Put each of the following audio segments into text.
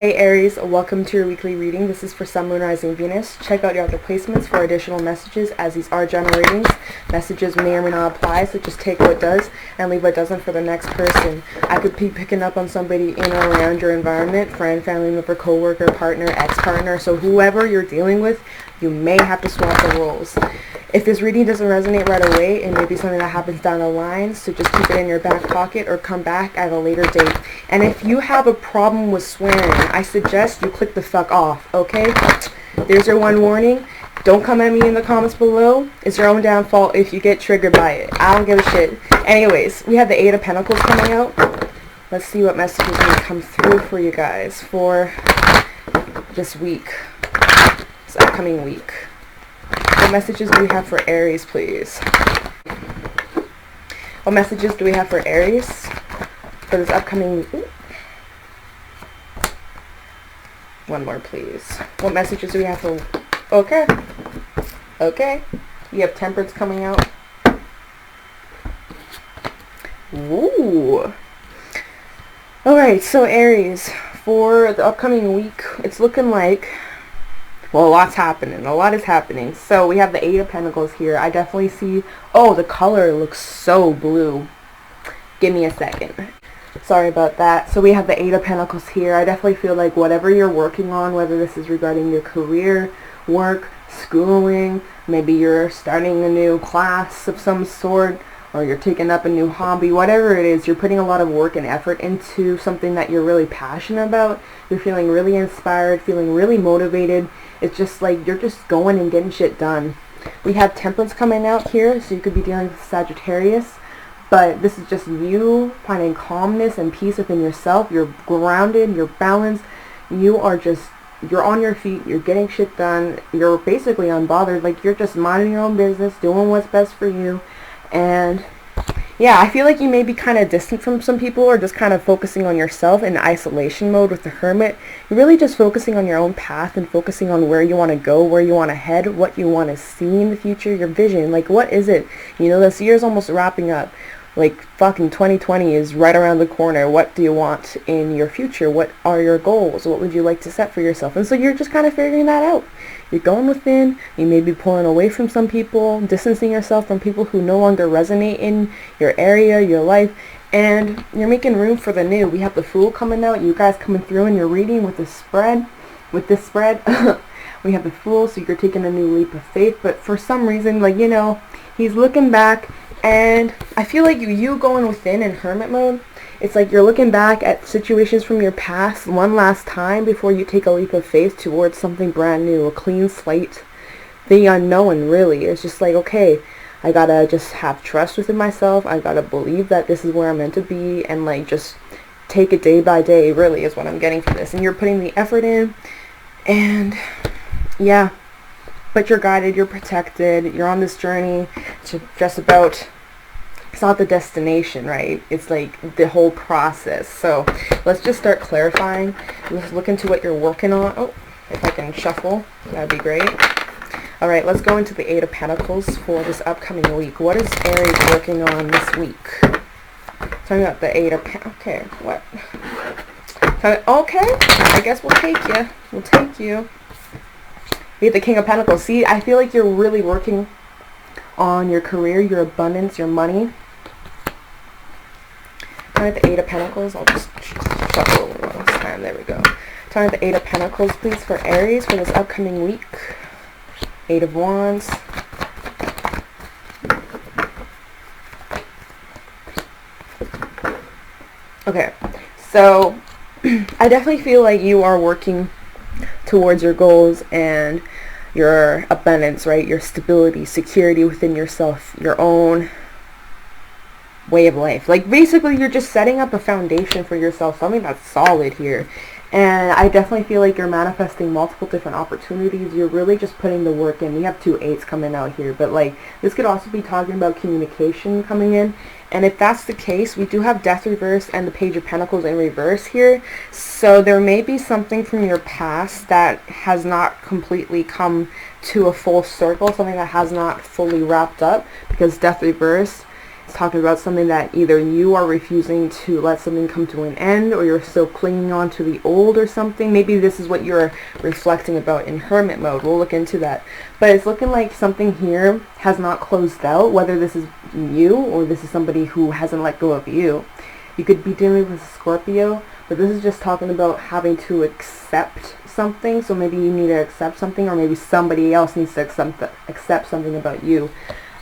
Hey Aries, welcome to your weekly reading. This is for Sun, Moon, Rising, Venus. Check out your other placements for additional messages, as these are general readings. Messages may or may not apply, so just take what does and leave what doesn't for the next person. I could be picking up on somebody in or around your environment, friend, family member, coworker, partner, ex-partner. So whoever you're dealing with, you may have to swap the roles. If this reading doesn't resonate right away, it may be something that happens down the line, so just keep it in your back pocket or come back at a later date. And if you have a problem with swearing, I suggest you click the fuck off, okay? There's your one warning. Don't come at me in the comments below. It's your own downfall if you get triggered by it. I don't give a shit. Anyways, we have the Eight of Pentacles coming out. Let's see what messages may come through for you guys for this week, this upcoming week. What messages do we have for Aries, please? What messages do we have for Aries for this upcoming week? One more, please. What messages do we have for... Okay. Okay. We have Temperance coming out. Ooh. Alright, so Aries, for the upcoming week, it's looking like... Well, a lot's happening. A lot is happening. So we have the Eight of Pentacles here. I definitely see... Oh, the color looks so blue. Give me a second. Sorry about that. So we have the Eight of Pentacles here. I definitely feel like whatever you're working on, whether this is regarding your career, work, schooling, maybe you're starting a new class of some sort, or you're taking up a new hobby, whatever it is, you're putting a lot of work and effort into something that you're really passionate about. You're feeling really inspired, feeling really motivated. It's just like you're just going and getting shit done. We have Temperance coming out here, so you could be dealing with Sagittarius. But this is just you finding calmness and peace within yourself. You're grounded, you're balanced. You're on your feet, you're getting shit done. You're basically unbothered. Like, you're just minding your own business, doing what's best for you. And yeah, I feel like you may be kind of distant from some people, or just kind of focusing on yourself in isolation mode with the Hermit. You're really just focusing on your own path and focusing on where you want to go, where you want to head, what you want to see in the future, your vision. Like, what is it? You know, this year's almost wrapping up. Like, fucking 2020 is right around the corner. What do you want in your future? What are your goals? What would you like to set for yourself? And so you're just kind of figuring that out. You're going within. You may be pulling away from some people, distancing yourself from people who no longer resonate in your area, your life, and you're making room for the new. We have the Fool coming out. You guys coming through in your reading with this spread. We have the Fool, so you're taking a new leap of faith. But for some reason, like, you know, he's looking back. And I feel like you going within in Hermit mode, it's like you're looking back at situations from your past one last time before you take a leap of faith towards something brand new, a clean slate. The unknown, really. It's just like, okay, I gotta just have trust within myself. I gotta believe that this is where I'm meant to be, and like just take it day by day, really, is what I'm getting from this. And you're putting the effort in, and yeah. But you're guided, you're protected, you're on this journey to just about... It's not the destination, right? It's like the whole process. So let's just start clarifying. Let's look into what you're working on. Oh, if I can shuffle, that'd be great. All right, let's go into the Eight of Pentacles for this upcoming week. What is Aries working on this week? Talking about the Eight of Pentacles. Okay, what? Okay, I guess we'll take you. We'll take you. We have the King of Pentacles. See, I feel like you're really working on your career, your abundance, your money. Time at the Eight of Pentacles. I'll just shuffle one last time. There we go. Time at the Eight of Pentacles, please, for Aries for this upcoming week. Eight of Wands. Okay, so I definitely feel like you are working towards your goals and your abundance, right? Your stability, security within yourself, your own way of life. Like, basically, you're just setting up a foundation for yourself, something that's solid here. And I definitely feel like you're manifesting multiple different opportunities. You're really just putting the work in. We have two eights coming out here, but like, this could also be talking about communication coming in. And if that's the case, we do have Death reverse and the Page of Pentacles in reverse here. So there may be something from your past that has not completely come to a full circle, something that has not fully wrapped up, because Death reverse It's talking about something that either you are refusing to let something come to an end, or you're still clinging on to the old or something. Maybe this is what you're reflecting about in hermit mode. We'll look into that. But it's looking like something here has not closed out, whether this is you or this is somebody who hasn't let go of you. You could be dealing with a Scorpio, but this is just talking about having to accept something. So maybe you need to accept something, or maybe somebody else needs to accept something about you.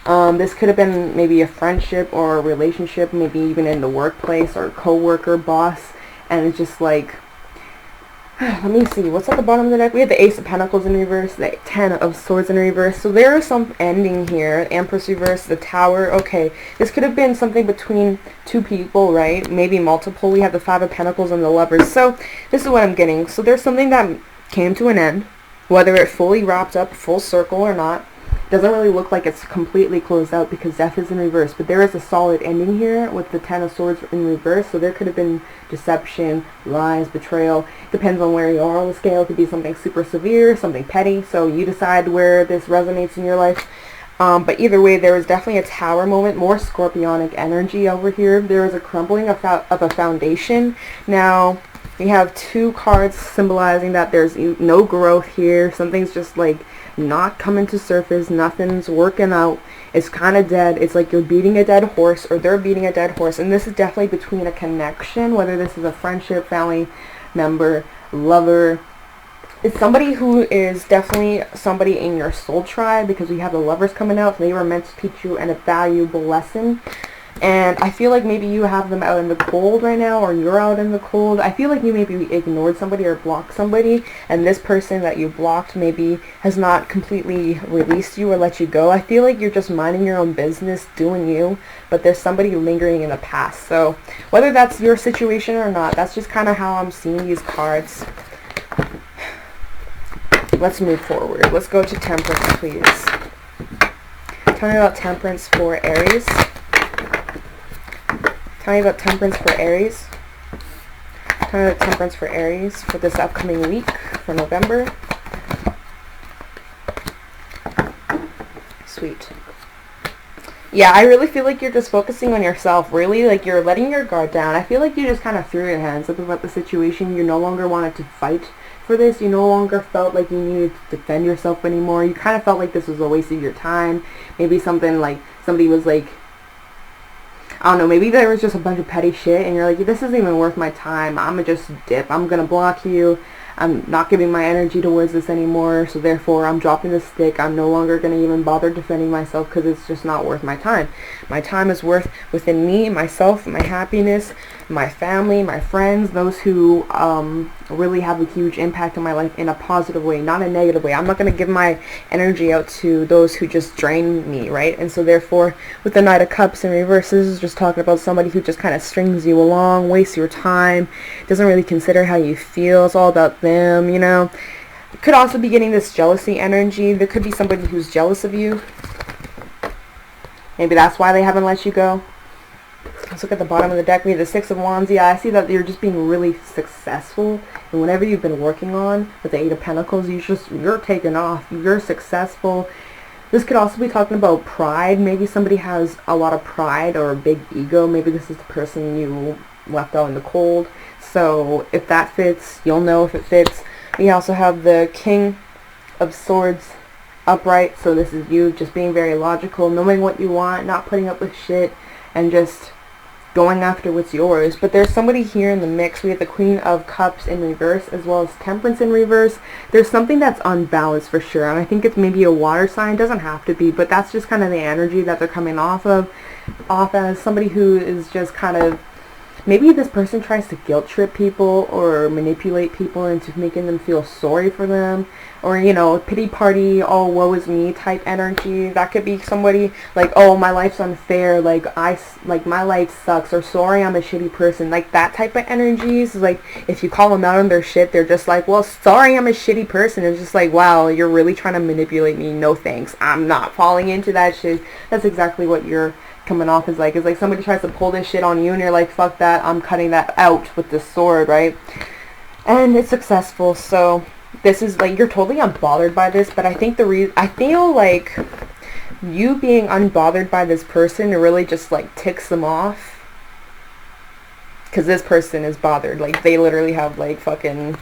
This could have been maybe a friendship or a relationship, maybe even in the workplace or co-worker, boss, and it's just like, let me see, what's at the bottom of the deck? We have the Ace of Pentacles in reverse, the Ten of Swords in reverse. So there is some ending here. Empress reverse, the Tower. Okay, this could have been something between two people, right? Maybe multiple. We have the Five of Pentacles and the Lovers. So this is what I'm getting. So there's something that came to an end, whether it fully wrapped up, full circle or not. Doesn't really look like it's completely closed out because Death is in reverse, but there is a solid ending here with the Ten of Swords in reverse. So there could have been deception, lies, betrayal. Depends on where you are on the scale. It could be something super severe, something petty, so you decide where this resonates in your life. But either way, there is definitely a Tower moment, more scorpionic energy over here. There is a crumbling of a foundation. Now we have two cards symbolizing that there's no growth here. Something's just like not coming to surface. Nothing's working out. It's kind of dead. It's like you're beating a dead horse, or they're beating a dead horse. And this is definitely between a connection, whether this is a friendship, family member, lover. It's somebody who is definitely somebody in your soul tribe, because we have the Lovers coming out. So they were meant to teach you a valuable lesson. And I feel like maybe you have them out in the cold right now, or you're out in the cold. I feel like you maybe ignored somebody or blocked somebody, and this person that you blocked maybe has not completely released you or let you go. I feel like you're just minding your own business, doing you, but there's somebody lingering in the past. So whether that's your situation or not, that's just kind of how I'm seeing these cards. Let's move forward. Let's go to Temperance, please. Tell me about Temperance for Aries. Tell me about Temperance for Aries. Tell me about Temperance for Aries for this upcoming week, for November. Sweet. Yeah, I really feel like you're just focusing on yourself, really. Like you're letting your guard down. I feel like you just kind of threw your hands up about the situation. You no longer wanted to fight for this. You no longer felt like you needed to defend yourself anymore. You kind of felt like this was a waste of your time. Maybe something like, somebody was like, I don't know, maybe there was just a bunch of petty shit and you're like, this isn't even worth my time. I'm gonna just dip. I'm gonna block you. I'm not giving my energy towards this anymore, so therefore I'm dropping the stick. I'm no longer going to even bother defending myself because it's just not worth my time. My time is worth within me, myself, my happiness, my family, my friends, those who really have a huge impact on my life in a positive way, not a negative way. I'm not going to give my energy out to those who just drain me, right? And so therefore, with the Knight of Cups in reverse, this is just talking about somebody who just kind of strings you along, wastes your time, doesn't really consider how you feel. It's all about them, you know. Could also be getting this jealousy energy. There could be somebody who's jealous of you. Maybe that's why they haven't let you go. Let's look at the bottom of the deck. We have the Six of Wands. Yeah, I see that you're just being really successful. And whatever you've been working on with the Eight of Pentacles, you're taking off. You're successful. This could also be talking about pride. Maybe somebody has a lot of pride or a big ego. Maybe this is the person you left out in the cold. So if that fits, you'll know if it fits. We also have the King of Swords upright. So this is you just being very logical, knowing what you want, not putting up with shit, and just going after what's yours. But there's somebody here in the mix. We have the Queen of Cups in reverse as well as Temperance in reverse. There's something that's unbalanced for sure. And I think it's maybe a water sign. It doesn't have to be, but that's just kind of the energy that they're coming off as somebody who is just kind of, maybe this person tries to guilt trip people or manipulate people into making them feel sorry for them, or, you know, pity party, oh, woe is me type energy. That could be somebody like, oh, my life's unfair, like my life sucks, or sorry, I'm a shitty person. Like that type of energies. Like if you call them out on their shit, they're just like, well, sorry, I'm a shitty person. It's just like, wow, you're really trying to manipulate me. No thanks, I'm not falling into that shit. That's exactly what you're coming off as like. It's like somebody tries to pull this shit on you and you're like, fuck that, I'm cutting that out with this sword, right? And it's successful. So this is like, you're totally unbothered by this, but I think I feel like you being unbothered by this person really just like ticks them off. Because this person is bothered. Like, they literally have like fucking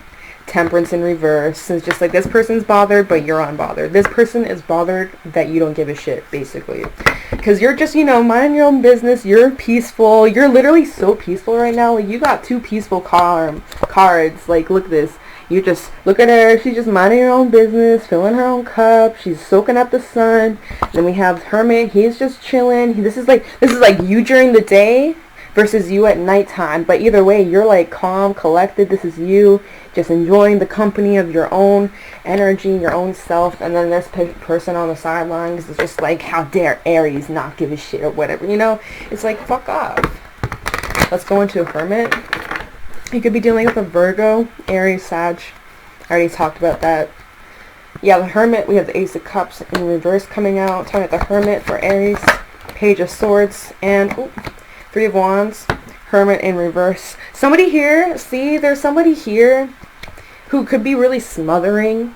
temperance in reverse. It's just like, this person's bothered, but you're unbothered. This person is bothered that you don't give a shit, basically. Because you're just, you know, minding your own business. You're peaceful. You're literally so peaceful right now. Like, you got 2 peaceful cards. Like, look at this. You just, look at her. She's just minding her own business, filling her own cup. She's soaking up the sun. Then we have Hermit. He's just chilling. This is like you during the day versus you at nighttime. But either way, you're like calm, collected. This is you just enjoying the company of your own energy, your own self. And then this person on the sidelines is just like, how dare Aries not give a shit or whatever, you know? It's like, fuck off. Let's go into Hermit. You could be dealing with a Virgo, Aries, Sag. I already talked about that. Yeah, the Hermit, we have the Ace of Cups in reverse coming out. Talking about the Hermit for Aries, Page of Swords, and 3 of Wands, Hermit in reverse. Somebody here, see, there's somebody here who could be really smothering.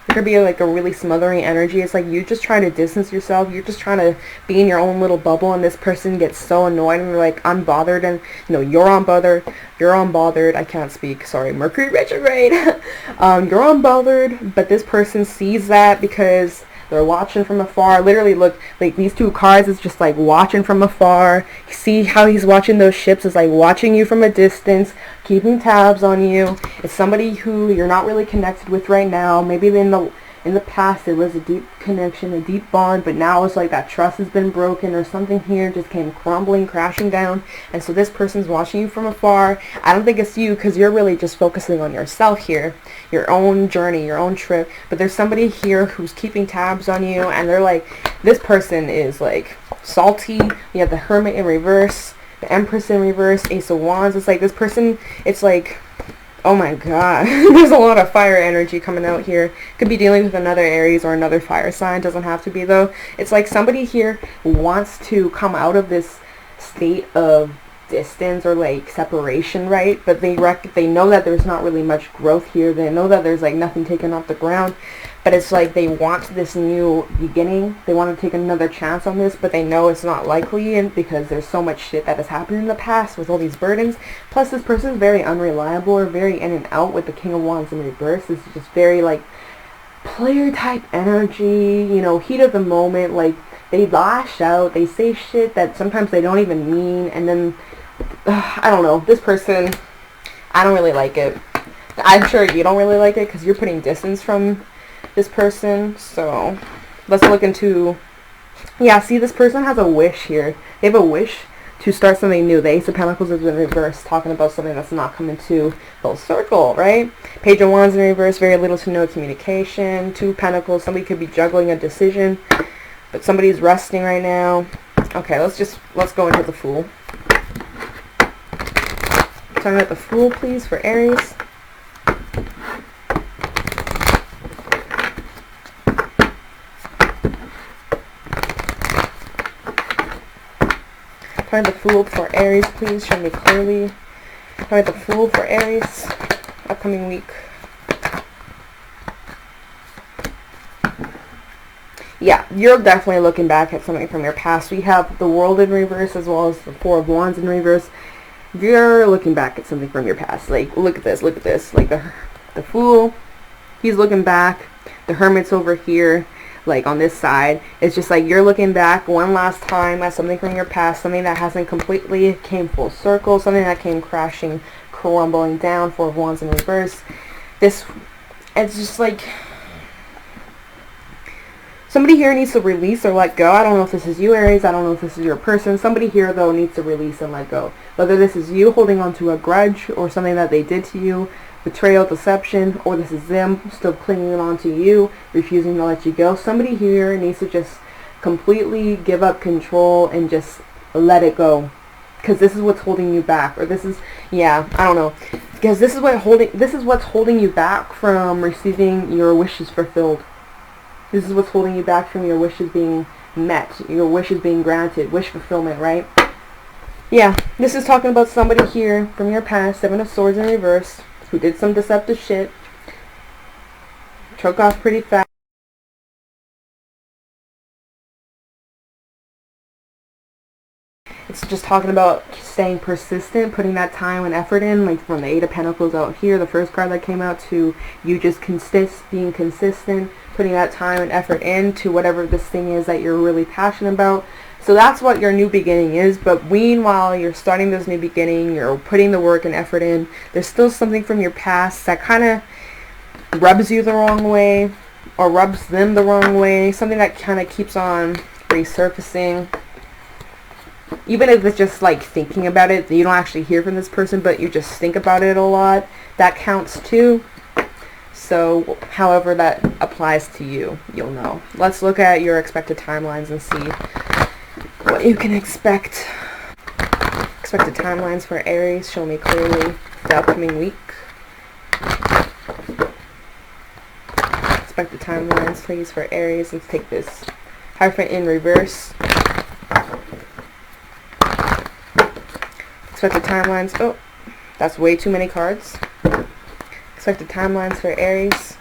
It could be like a really smothering energy. It's like you just trying to distance yourself. You're just trying to be in your own little bubble, and this person gets so annoyed and they're like unbothered, and you know, you're unbothered. I can't speak, sorry, Mercury retrograde. You're unbothered, but this person sees that because they're watching from afar. Literally, look, like these 2 cards is just like watching from afar. See how he's watching those ships? Is like watching you from a distance, keeping tabs on you. It's somebody who you're not really connected with right now. Maybe in the past it was a deep connection, a deep bond, but now it's like that trust has been broken, or something here just came crumbling, crashing down. And so this person's watching you from afar. I don't think it's you, because you're really just focusing on yourself here, your own journey, your own trip. But there's somebody here who's keeping tabs on you, and they're like, this person is like salty. You have the Hermit in reverse, the Empress in reverse, Ace of Wands. It's like this person, it's like, oh my god, there's a lot of fire energy coming out here. Could be dealing with another Aries or another fire sign. Doesn't have to be, though. It's like somebody here wants to come out of this state of distance or like separation, right? But they know that there's not really much growth here. They know that there's like nothing taken off the ground. But it's like they want this new beginning. They want to take another chance on this, but they know it's not likely, and because there's so much shit that has happened in the past with all these burdens. Plus, this person is very unreliable, or very in and out with the King of Wands in reverse. This is just very like player type energy, you know, heat of the moment. Like, they lash out, they say shit that sometimes they don't even mean, and then I don't know, this person, I don't really like it. I'm sure you don't really like it because you're putting distance from this person. So let's look into, yeah, see, this person has a wish here. They have a wish to start something new. The Ace of Pentacles is in reverse, talking about something that's not coming to full circle, right? Page of Wands in reverse, very little to no communication. 2 Pentacles, somebody could be juggling a decision, but somebody's resting right now. Okay, let's go into the Fool. Talking about the Fool, please, for Aries. Find the Fool for Aries, please. Show me clearly. Find the Fool for Aries, upcoming week. Yeah, you're definitely looking back at something from your past. We have the World in reverse as well as the 4 of Wands in reverse. You're looking back at something from your past. Like, look at this, look at this. Like the Fool, he's looking back. The Hermit's over here, like on this side. It's just like you're looking back one last time at something from your past, something that hasn't completely came full circle, something that came crashing, crumbling down. 4 of Wands in reverse. This, it's just like somebody here needs to release or let go. I don't know if this is you, Aries. I don't know if this is your person. Somebody here, though, needs to release and let go. Whether this is you holding on to a grudge or something that they did to you, betrayal, deception, or this is them still clinging on to you, refusing to let you go. Somebody here needs to just completely give up control and just let it go. Because this is what's holding you back. Or this is, yeah, I don't know. Because this is what's holding you back from receiving your wishes fulfilled. This is what's holding you back from your wishes being met, your wishes being granted, wish fulfillment, right? Yeah, this is talking about somebody here from your past, 7 of Swords in reverse, who did some deceptive shit, took off pretty fast. just talking about staying persistent, putting that time and effort in, like from the Eight of Pentacles out here, the first card that came out, to you just being consistent, putting that time and effort into whatever this thing is that you're really passionate about. So that's what your new beginning is. But meanwhile, you're starting this new beginning, you're putting the work and effort in, there's still something from your past that kind of rubs you the wrong way, or rubs them the wrong way, something that kind of keeps on resurfacing. Even if it's just like thinking about it, you don't actually hear from this person, but you just think about it a lot, that counts too. So however that applies to you, you'll know. Let's look at your expected timelines and see what you can expect. Expected timelines for Aries. Show me clearly the upcoming week. Expected timelines, please, for Aries. Let's take this Hierophant in reverse. Expected timelines. Oh, that's way too many cards. Expected timelines for Aries.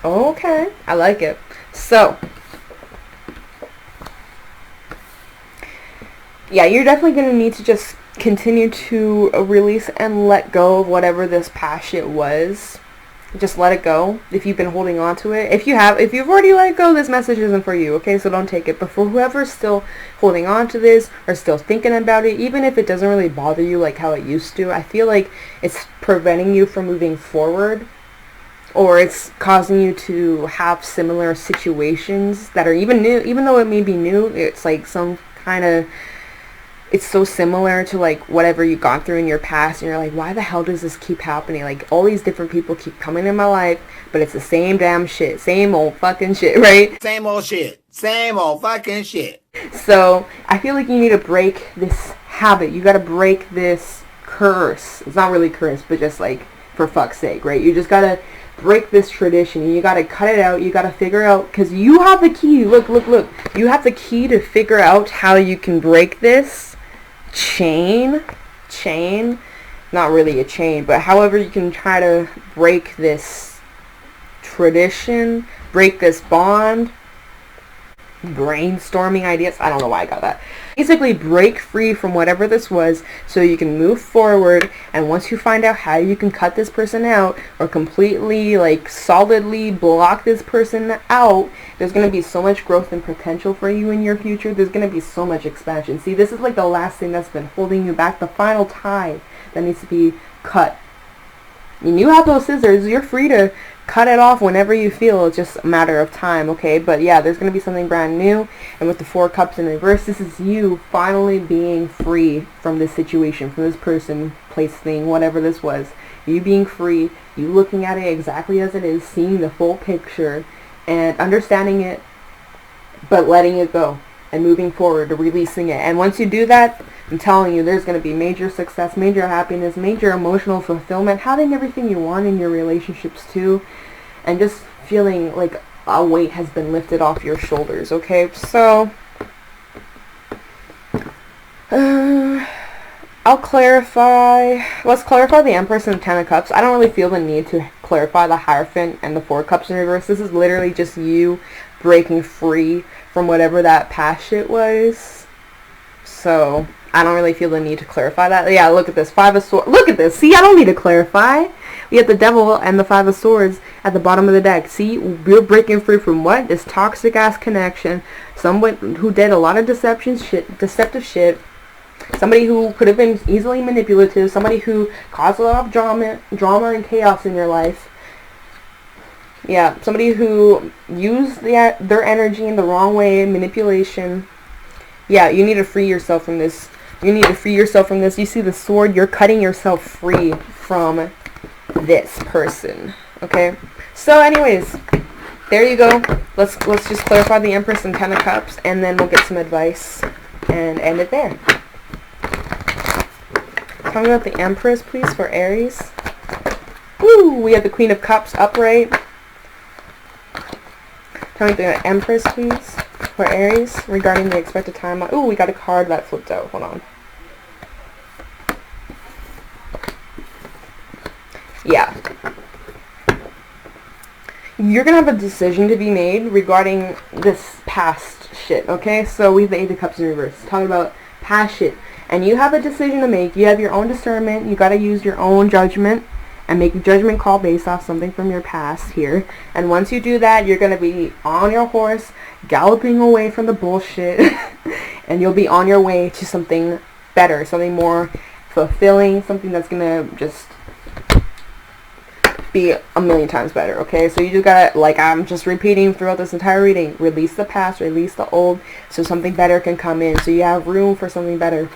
Okay, I like it. So, yeah, you're definitely going to need to just continue to release and let go of whatever this past shit was. Just let it go if you've been holding on to it. If you've already let it go, this message isn't for you, okay? So don't take it. But for whoever's still holding on to this or still thinking about it, even if it doesn't really bother you like how it used to, I feel like it's preventing you from moving forward, or it's causing you to have similar situations that are even new. Even though it may be new, it's like some kind of, it's so similar to like whatever you've gone through in your past, and you're like, why the hell does this keep happening? Like, all these different people keep coming in my life, but it's the same damn shit, same old fucking shit, right? Same old shit, same old fucking shit. So I feel like you need to break this habit. You gotta break this curse. It's not really curse, but just like, for fuck's sake, right? You just gotta break this tradition. You gotta cut it out. You gotta figure out, because you have the key. Look, you have the key to figure out how you can break this chain, not really a chain, but however you can try to break this tradition, break this bond, brainstorming ideas. I don't know why I got that. Basically break free from whatever this was so you can move forward. And once you find out how you can cut this person out, or completely like solidly block this person out, there's going to be so much growth and potential for you in your future. There's going to be so much expansion. See, this is like the last thing that's been holding you back, the final tie that needs to be cut. And you have those scissors. You're free to cut it off whenever you feel. It's just a matter of time, okay? But yeah, there's going to be something brand new. And with the Four Cups in reverse, this is you finally being free from this situation, from this person, place, thing, whatever this was. You being free, you looking at it exactly as it is, seeing the full picture and understanding it, but letting it go and moving forward, releasing it. And once you do that, I'm telling you, there's going to be major success, major happiness, major emotional fulfillment, having everything you want in your relationships too, and just feeling like a weight has been lifted off your shoulders, okay? So, I'll clarify. Let's clarify the Empress and the Ten of Cups. I don't really feel the need to clarify the Hierophant and the Four Cups in reverse. This is literally just you breaking free from whatever that past shit was. So, I don't really feel the need to clarify that. Yeah, look at this. Five of Swords. Look at this. See, I don't need to clarify. We have the Devil and the Five of Swords at the bottom of the deck. See, we're breaking free from what? This toxic-ass connection. Someone who did a lot of deceptive shit. Somebody who could have been easily manipulative. Somebody who caused a lot of drama and chaos in your life. Yeah, somebody who used their energy in the wrong way, manipulation. Yeah, you need to free yourself from this. You need to free yourself from this. You see the sword? You're cutting yourself free from this person. Okay? So anyways, there you go. Let's just clarify the Empress and Ten of Cups, and then we'll get some advice and end it there. Tell me about the Empress, please, for Aries. Woo! We have the Queen of Cups upright. Tell me the Empress, please, for Aries, regarding the expected timeline. Ooh, we got a card that flipped out. Hold on. Yeah. You're going to have a decision to be made regarding this past shit, okay? So we have the Eight of Cups in reverse. Talking about past shit. And you have a decision to make. You have your own discernment. You gotta use your own judgment and make a judgment call based off something from your past here. And once you do that, you're gonna be on your horse, galloping away from the bullshit. And you'll be on your way to something better, something more fulfilling, something that's gonna just be a million times better, okay? So you just gotta, like I'm just repeating throughout this entire reading, release the past, release the old, so something better can come in, so you have room for something better.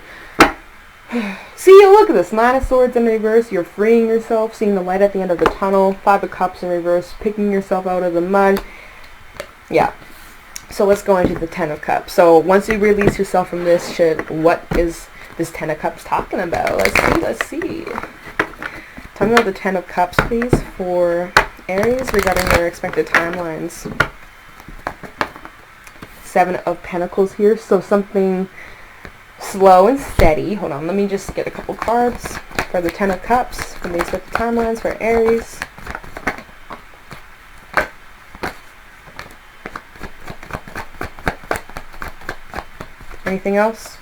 See, look at this. Nine of Swords in reverse. You're freeing yourself, seeing the light at the end of the tunnel. Five of Cups in reverse, picking yourself out of the mud. Yeah. So let's go into the Ten of Cups. So once you release yourself from this shit, what is this Ten of Cups talking about? Let's see. Tell me about the Ten of Cups, please, for Aries regarding their expected timelines. Seven of Pentacles here. So something slow and steady. Hold on, let me just get a couple cards for the Ten of Cups from the expected timelines for Aries. Anything else?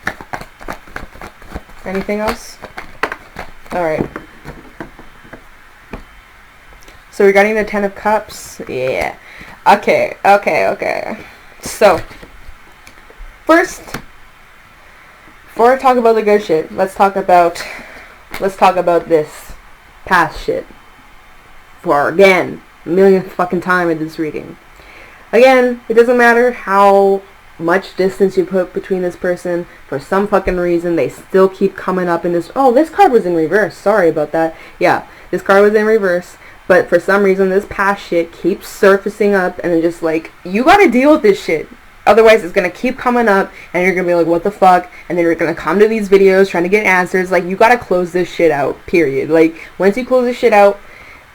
Anything else? Alright. So regarding the Ten of Cups, yeah. Okay. So, first, before I talk about the good shit, let's talk about this past shit. For again, a millionth fucking time in this reading. Again, it doesn't matter how much distance you put between this person, for some fucking reason they still keep coming up in this. Oh, this card was in reverse. Sorry about that. Yeah, this card was in reverse. But for some reason this past shit keeps surfacing up, and it's just like, you gotta deal with this shit. Otherwise, it's going to keep coming up, and you're going to be like, what the fuck? And then you're going to come to these videos trying to get answers. Like, you got to close this shit out, period. Like, once you close this shit out,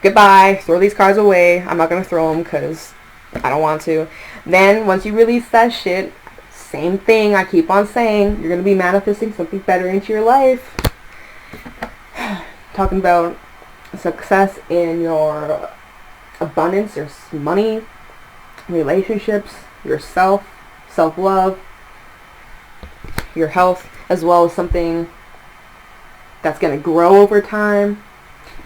goodbye. Throw these cards away. I'm not going to throw them because I don't want to. Then, once you release that shit, same thing. I keep on saying, you're going to be manifesting something better into your life. Talking about success in your abundance, your money, relationships, yourself, self-love, your health, as well as something that's going to grow over time,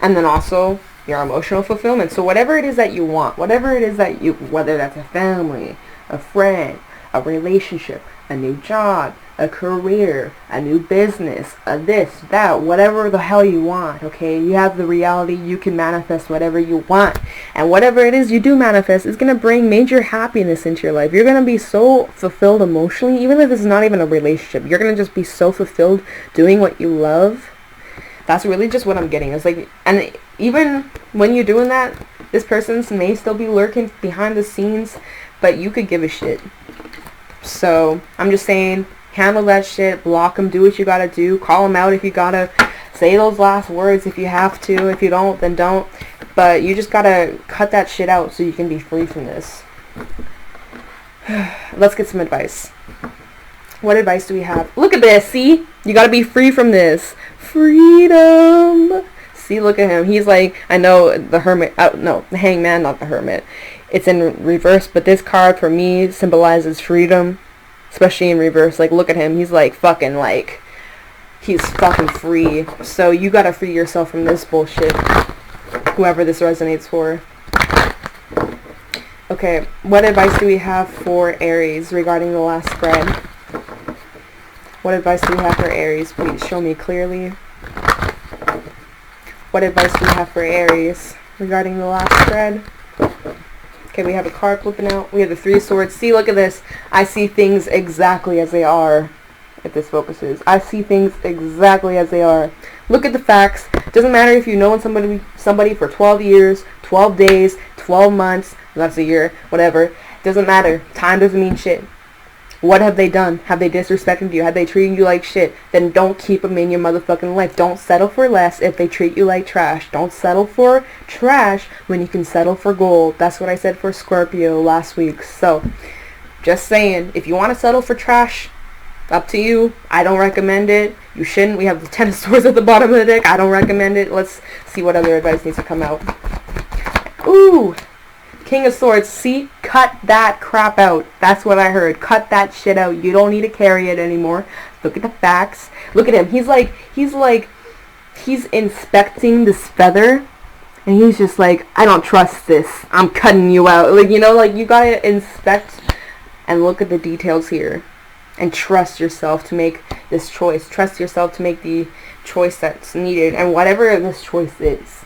and then also your emotional fulfillment. So whatever it is that you want, whatever it is that you, whether that's a family, a friend, a relationship, a new job, a career, a new business, a this, that, whatever the hell you want, okay? You have the reality, you can manifest whatever you want. And whatever it is you do manifest is going to bring major happiness into your life. You're going to be so fulfilled emotionally, even if it's not even a relationship. You're going to just be so fulfilled doing what you love. That's really just what I'm getting. It's like, and even when you're doing that, this person may still be lurking behind the scenes, but you could give a shit. So, I'm just saying, handle that shit, block them, do what you gotta do, call them out if you gotta, say those last words if you have to, if you don't, then don't, but you just gotta cut that shit out so you can be free from this. Let's get some advice. What advice do we have? Look at this, see? You gotta be free from this. Freedom! See, look at him. He's like, I know the hermit, no, the hangman, not the hermit. It's in reverse, but this card for me symbolizes freedom, especially in reverse. Like, look at him. He's like fucking, like, he's fucking free. So you gotta free yourself from this bullshit, whoever this resonates for. Okay, what advice do we have for Aries regarding the last spread? What advice do we have for Aries? Please show me clearly. What advice do we have for Aries regarding the last spread? Okay, we have a card flipping out. We have the Three of Swords. See, look at this. I see things exactly as they are. If this focuses. I see things exactly as they are. Look at the facts. Doesn't matter if you've known somebody for 12 years, 12 days, 12 months, that's a year, whatever. Doesn't matter. Time doesn't mean shit. What have they done? Have they disrespected you? Have they treated you like shit? Then don't keep them in your motherfucking life. Don't settle for less if they treat you like trash. Don't settle for trash when you can settle for gold. That's what I said for Scorpio last week. So, just saying, if you want to settle for trash, up to you. I don't recommend it. You shouldn't. We have the Ten of Swords at the bottom of the deck. I don't recommend it. Let's see what other advice needs to come out. Ooh! King of Swords. See? Cut that crap out. That's what I heard. Cut that shit out. You don't need to carry it anymore. Look at the facts. Look at him. He's inspecting this feather. And he's just like, I don't trust this. I'm cutting you out. Like, you know, like, you gotta inspect and look at the details here. And trust yourself to make this choice. Trust yourself to make the choice that's needed. And whatever this choice is,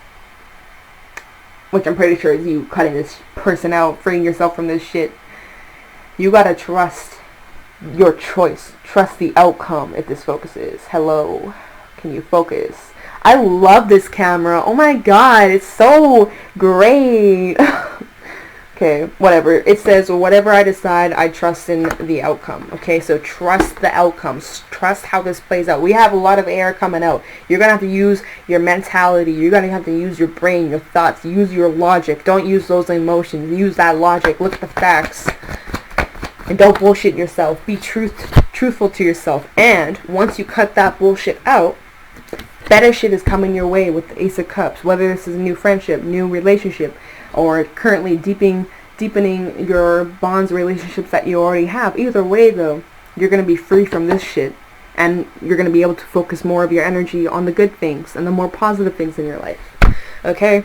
which I'm pretty sure is you cutting this person out, freeing yourself from this shit, you gotta trust your choice. Trust the outcome if this focuses. Hello. Can you focus? I love this camera. Oh my god, it's so great. Okay, whatever. It says, whatever I decide, I trust in the outcome. Okay, so trust the outcomes. Trust how this plays out. We have a lot of air coming out. You're going to have to use your mentality. You're going to have to use your brain, your thoughts. Use your logic. Don't use those emotions. Use that logic. Look at the facts. And don't bullshit yourself. Be truthful to yourself. And once you cut that bullshit out, better shit is coming your way with the Ace of Cups. Whether this is a new friendship, new relationship, or currently deepening your bonds, relationships that you already have. Either way, though, you're going to be free from this shit. And you're going to be able to focus more of your energy on the good things and the more positive things in your life. Okay?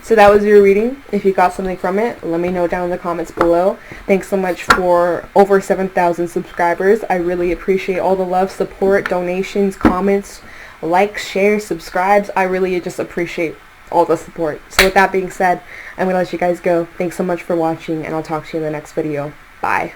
So that was your reading. If you got something from it, let me know down in the comments below. Thanks so much for over 7,000 subscribers. I really appreciate all the love, support, donations, comments, likes, shares, subscribes. I really just appreciate all the support. So with that being said, I'm going to let you guys go. Thanks so much for watching, and I'll talk to you in the next video. Bye.